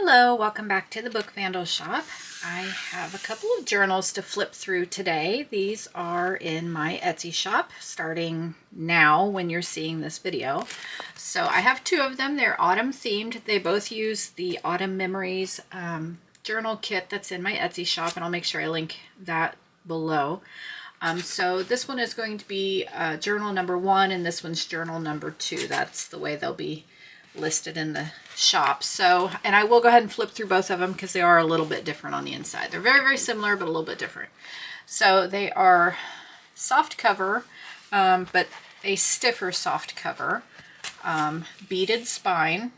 Hello, welcome back to the Book Vandal Shop. I have a couple of journals to flip through today. These are in my Etsy shop starting now when you're seeing this video. So I have two of them. They're autumn themed. They both use the Autumn Memories journal kit that's in my Etsy shop, and I'll make sure I link that below. So this one is going to be journal number 1 and this one's journal number 2. That's the way they'll be listed in the shop. So, and I will go ahead and flip through both of them because they are a little bit different on the inside. They're very, very similar, but a little bit different. So they are soft cover, but a stiffer soft cover, beaded spine.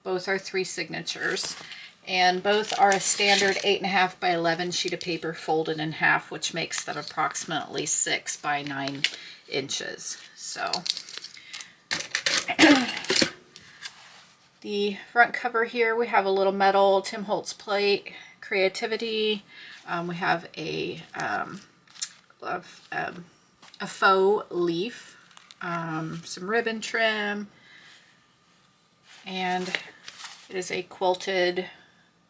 Both are 3 signatures, and both are a standard 8.5 by 11 sheet of paper folded in half, which makes that approximately 6 by 9 inches. So the front cover here, we have a little metal Tim Holtz plate, creativity. We have a faux leaf, some ribbon trim, and it is a quilted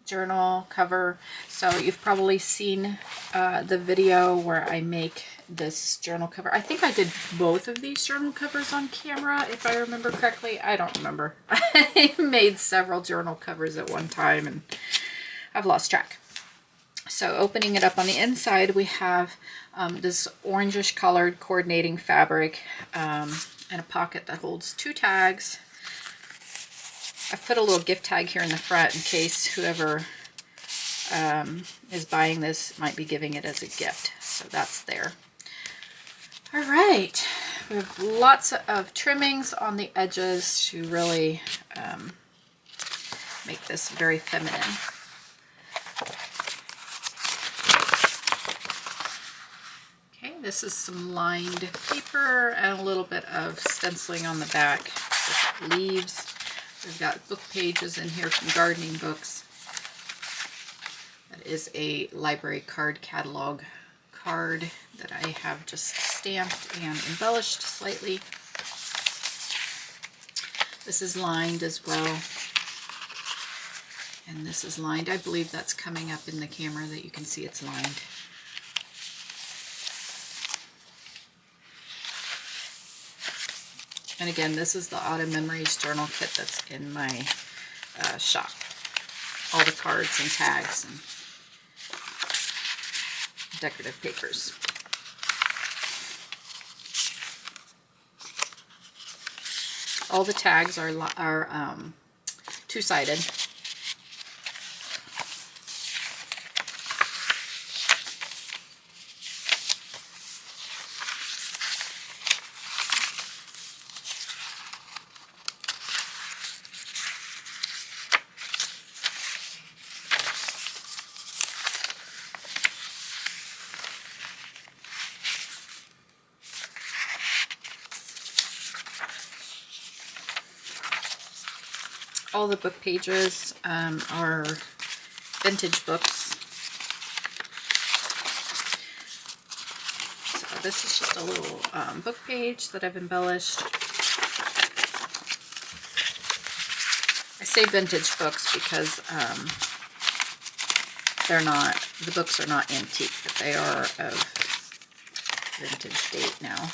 journal cover. So you've probably seen the video where I make this journal cover. I think I did both of these journal covers on camera, if I remember correctly. I don't remember. I made several journal covers at one time and I've lost track. So opening it up on the inside, we have this orangish colored coordinating fabric and a pocket that holds 2 tags. I've put a little gift tag here in the front in case whoever is buying this might be giving it as a gift. So that's there. All right, we have lots of trimmings on the edges to really make this very feminine. Okay, this is some lined paper and a little bit of stenciling on the back with leaves. We've got book pages in here from gardening books. That is a library card catalog card that I have just stamped and embellished slightly. This is lined as well. And this is lined. I believe that's coming up in the camera that you can see it's lined. And again, this is the Autumn Memories journal kit that's in my shop. All the cards and tags and decorative papers. All the tags are two-sided. All the book pages are vintage books. So this is just a little book page that I've embellished. I say vintage books because the books are not antique, but they are of vintage date now.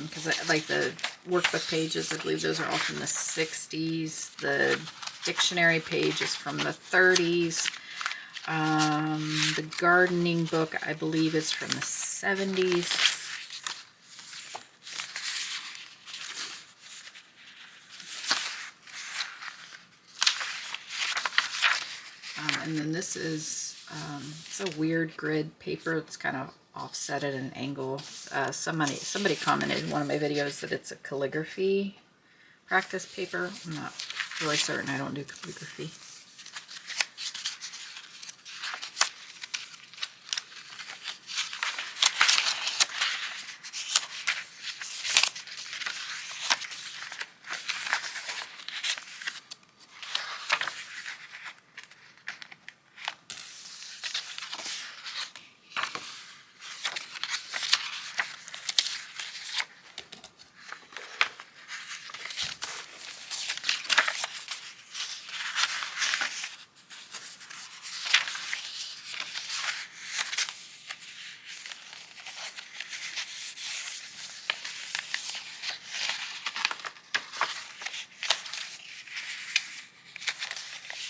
Because like the workbook pages, I believe those are all from the 60s. The dictionary page is from the 30s. The gardening book, I believe, is from the 70s. And then this is it's a weird grid paper. It's kind of offset at an angle. Somebody commented in one of my videos that it's a calligraphy practice paper. I'm not really certain. I don't do calligraphy.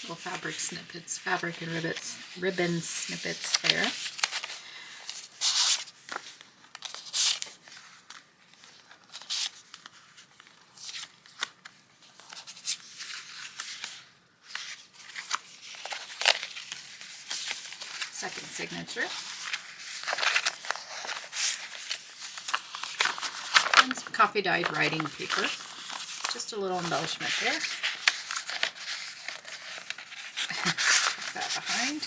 Little fabric snippets, fabric and ribbon snippets there. Second signature. And some coffee dyed writing paper. Just a little embellishment there. Put that behind.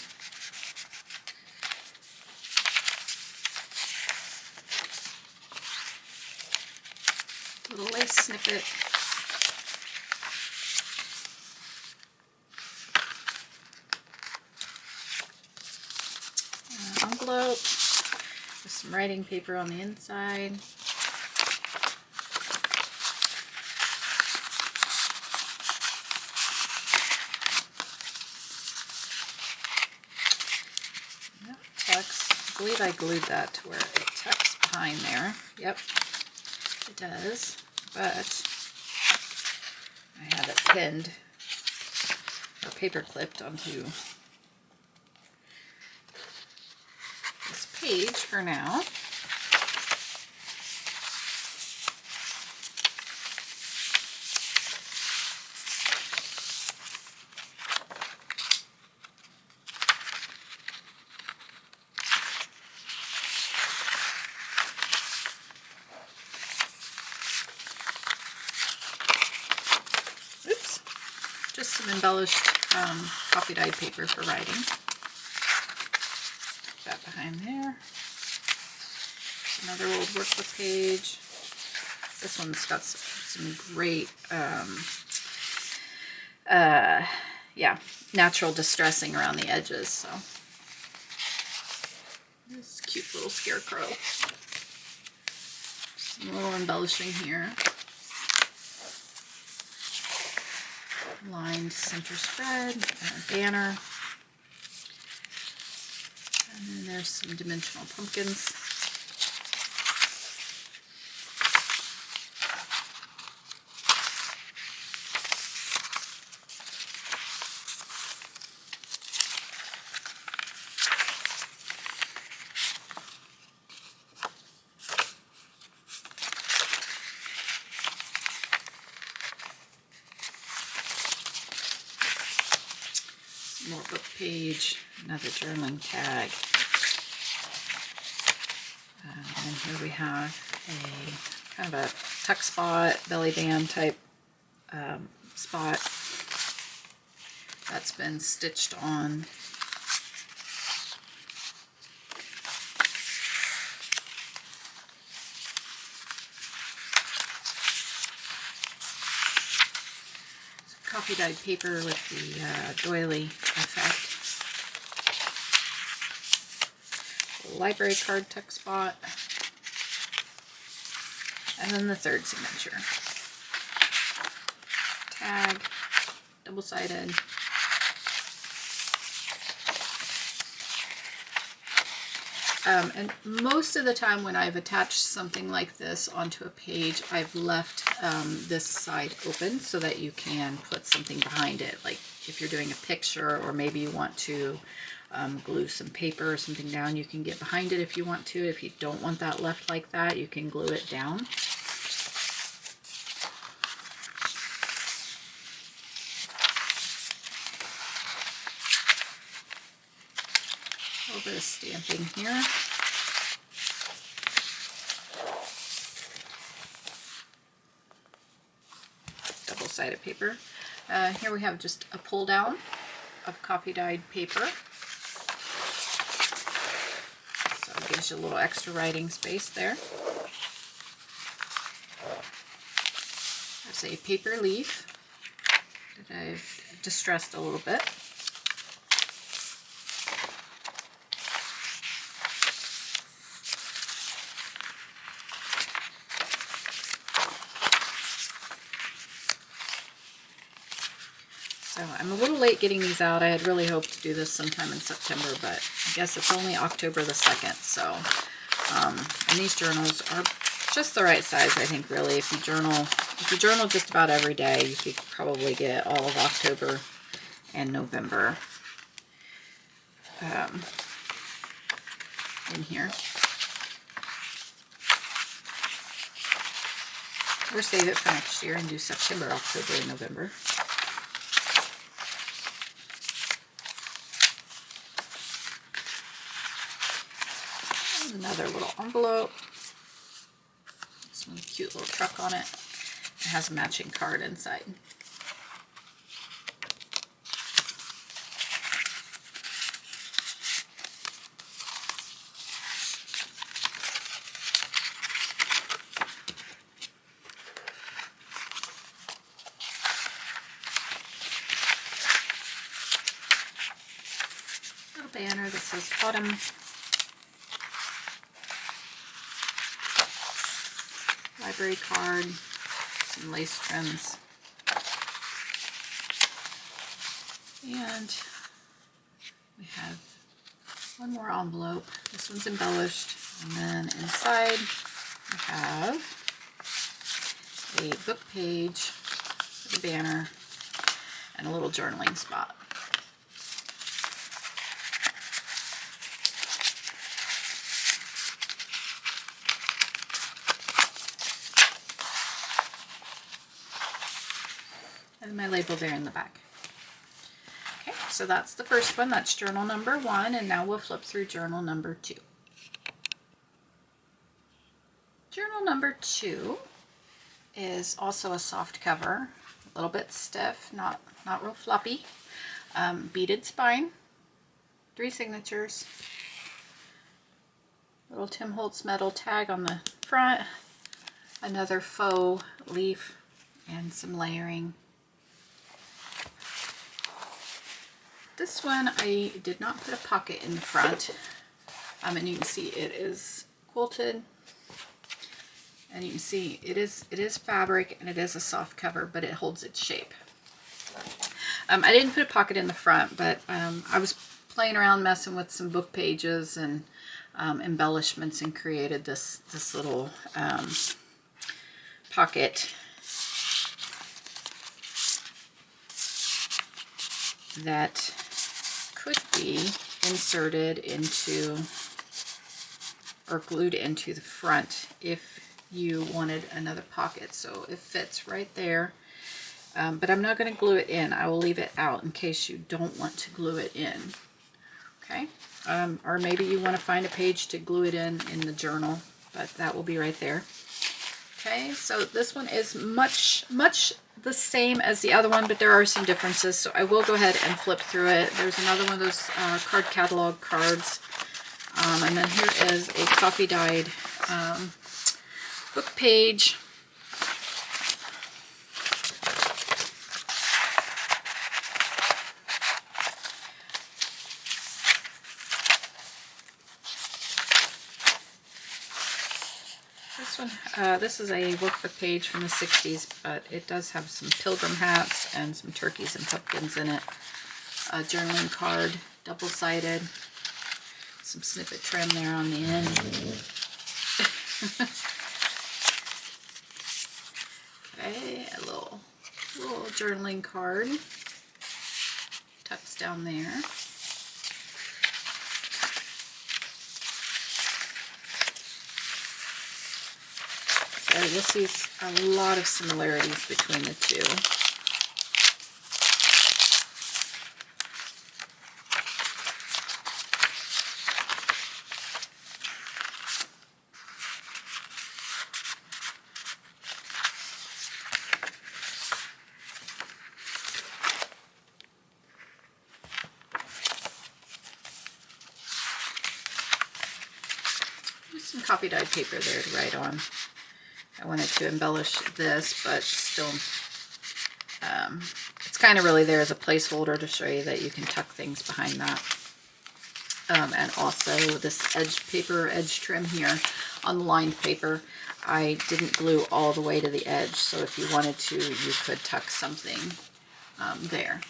Little lace snippet. Envelope with some writing paper on the inside. Tucks. I believe I glued that to where it tucks behind there. Yep, it does. But I have it pinned or paper clipped onto this page for now. Just some embellished coffee dyed paper for writing. Put that behind there. Another old workbook page. This one's got some great, yeah, natural distressing around the edges. So this cute little scarecrow. Some little embellishing here. Lined center spread, a banner, and then there's some dimensional pumpkins. More book page, another journaling tag. And here we have a kind of a tuck spot, belly band type spot that's been stitched on. Coffee dyed paper with the doily effect. Library card tuck spot. And then the third signature. Tag, double-sided. And most of the time when I've attached something like this onto a page, I've left this side open so that you can put something behind it. Like if you're doing a picture, or maybe you want to glue some paper or something down, you can get behind it if you want to. If you don't want that left like that, you can glue it down. A little bit of stamping here. Double-sided paper. Here we have just a pull down of coffee dyed paper. So it gives you a little extra writing space there. There's a paper leaf that I've distressed a little bit. So I'm a little late getting these out. I had really hoped to do this sometime in September, but I guess it's only October the 2nd. So, and these journals are just the right size, I think, really. If you journal just about every day, you could probably get all of October and November in here. Or save it for next year and do September, October, and November. Another little envelope. This one's a cute little truck on it. It has a matching card inside. Little banner that says autumn. Library card, some lace trims, and we have one more envelope. This one's embellished, and then inside we have a book page, a banner, and a little journaling spot. And my label there in the back. Okay, so that's the first one. That's journal number 1, and now we'll flip through journal number 2. Journal number 2 is also a soft cover, a little bit stiff, not real floppy. Beaded spine, 3 signatures, little Tim Holtz metal tag on the front, another faux leaf, and some layering. This one I did not put a pocket in the front, and you can see it is quilted, and you can see it is fabric and it is a soft cover, but it holds its shape. I didn't put a pocket in the front, but I was playing around messing with some book pages and embellishments and created this little pocket that could be inserted into or glued into the front if you wanted another pocket. So it fits right there, but I'm not going to glue it in. I will leave it out in case you don't want to glue it in. Okay, or maybe you want to find a page to glue it in the journal, but that will be right there. Okay, so this one is much the same as the other one, but there are some differences, so I will go ahead and flip through it. There's another one of those card catalog cards, and then here is a coffee dyed book page. This is a workbook page from the 60s, but it does have some pilgrim hats and some turkeys and pumpkins in it. A journaling card, double-sided. Some snippet trim there on the end. Okay, a little journaling card. Tucks down there. So you'll see a lot of similarities between the two. There's some coffee dyed paper there to write on. I wanted to embellish this, but still, it's kind of really there as a placeholder to show you that you can tuck things behind that. And also this edge trim here on the lined paper, I didn't glue all the way to the edge, so if you wanted to, you could tuck something there.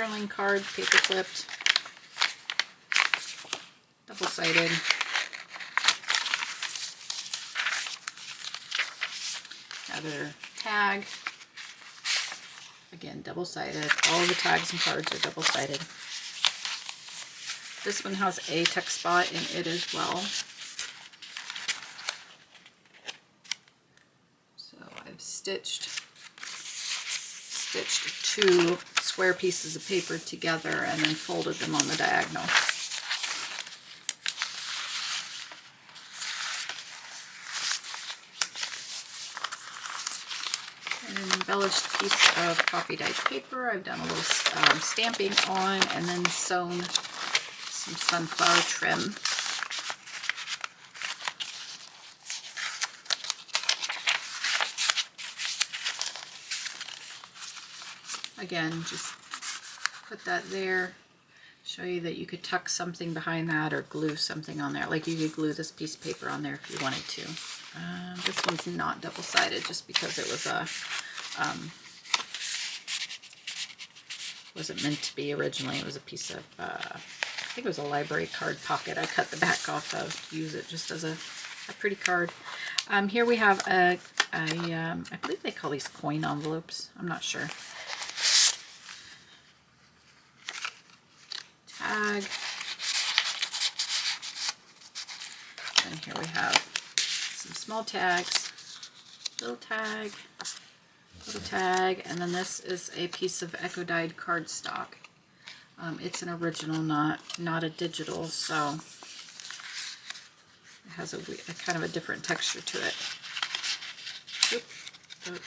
journaling cards, paper clipped, double-sided. Another tag, again double-sided. All the tags and cards are double-sided. This one has a tuck spot in it as well. So I've stitched 2 square pieces of paper together and then folded them on the diagonal. An embellished piece of coffee dyed paper. I've done a little stamping on and then sewn some sunflower trim. Again, just put that there. Show you that you could tuck something behind that or glue something on there. Like you could glue this piece of paper on there if you wanted to. This one's not double-sided just because it was a wasn't meant to be originally. It was a piece of I think it was a library card pocket I cut the back off of to use it just as a pretty card. Here we have I believe they call these coin envelopes. I'm not sure. Tag. And here we have some small tags, little tag, and then this is a piece of echo dyed cardstock. It's an original, not a digital, so it has a kind of a different texture to it. Oop, oop.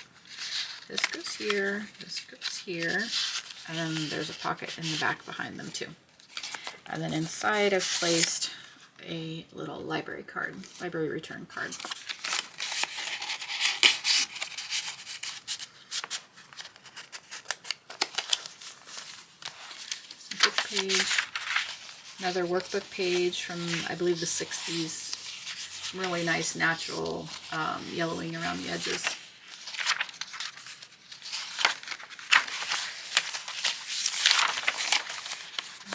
This goes here, and then there's a pocket in the back behind them too. And then inside I've placed a little library return card. Some book page, another workbook page from I believe the 60s. Really nice natural yellowing around the edges.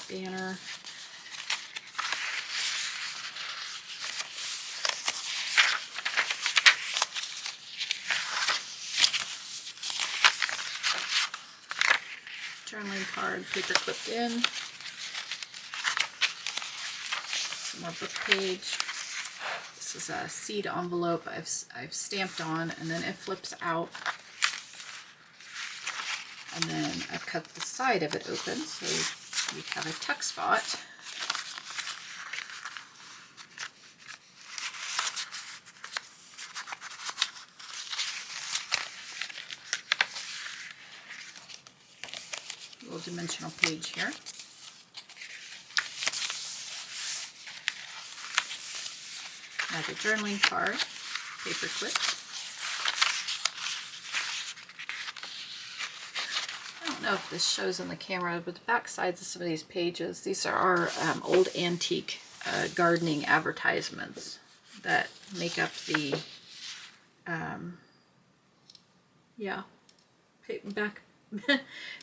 Banner. Journaling card, paper clipped in. Some more book page. This is a seed envelope I've stamped on, and then it flips out. And then I've cut the side of it open, so we have a tuck spot. Little dimensional page here. Another journaling card, paper clip. I don't know if this shows on the camera, but the back sides of some of these pages, these are our old antique gardening advertisements that make up the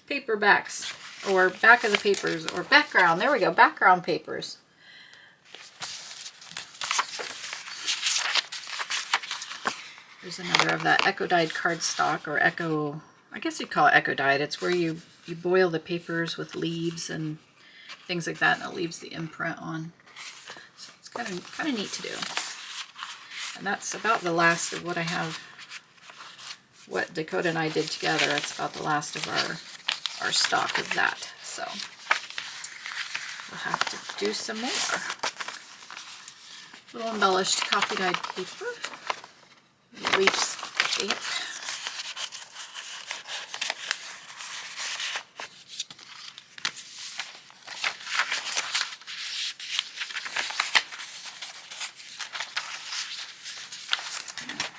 paperbacks, or back of the papers, or background. There we go, background papers. There's another of that echo dyed cardstock, or echo, I guess you'd call it echo dyed. It's where you boil the papers with leaves and things like that, and it leaves the imprint on. So it's kind of neat to do. And that's about the last of what I have, what Dakota and I did together. That's about the last of our stock of that. So we'll have to do some more. Little embellished coffee dyed paper. Leaf stamp.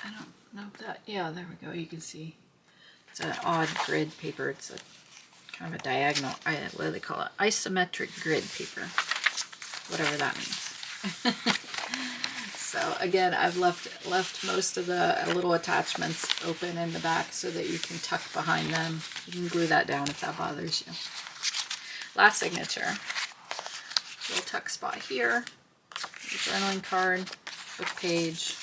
I don't know if that, yeah, there we go. You can see it's an odd grid paper. It's a kind of a diagonal, what do they call it? Isometric grid paper, whatever that means. So again, I've left most of the little attachments open in the back so that you can tuck behind them. You can glue that down if that bothers you. last signature. Little tuck spot here. Journaling card, book page.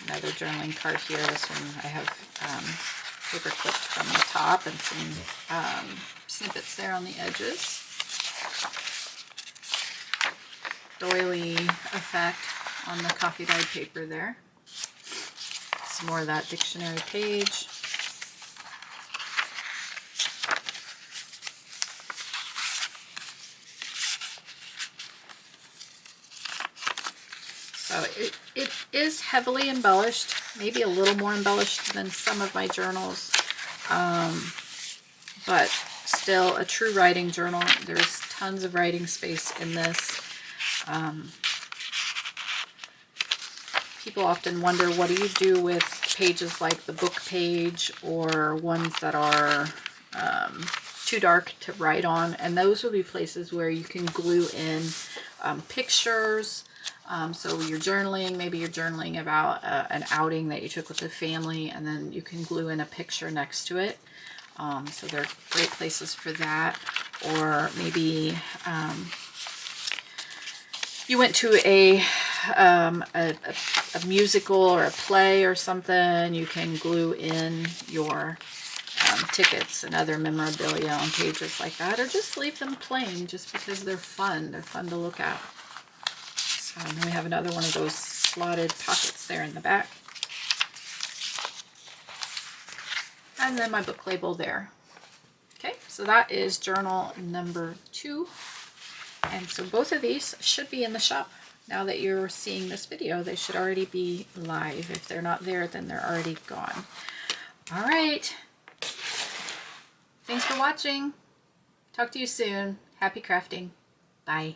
Another journaling card here. This one I have paper clipped from the top and some snippets there on the edges. Doily effect on the coffee dyed paper there. Some more of that dictionary page. So it is heavily embellished, maybe a little more embellished than some of my journals, but still a true writing journal. There's tons of writing space in this. People often wonder, what do you do with pages like the book page or ones that are too dark to write on? And those will be places where you can glue in pictures. So you're journaling, maybe you're journaling about an outing that you took with the family, and then you can glue in a picture next to it. So they're great places for that. Or maybe you went to a musical or a play or something, you can glue in your tickets and other memorabilia on pages like that, or just leave them plain just because they're fun. They're fun to look at. So then we have another one of those slotted pockets there in the back. And then my book label there. Okay, so that is journal number 2. And so both of these should be in the shop. Now that you're seeing this video, they should already be live. If they're not there, then they're already gone. All right. Thanks for watching. Talk to you soon. Happy crafting. Bye.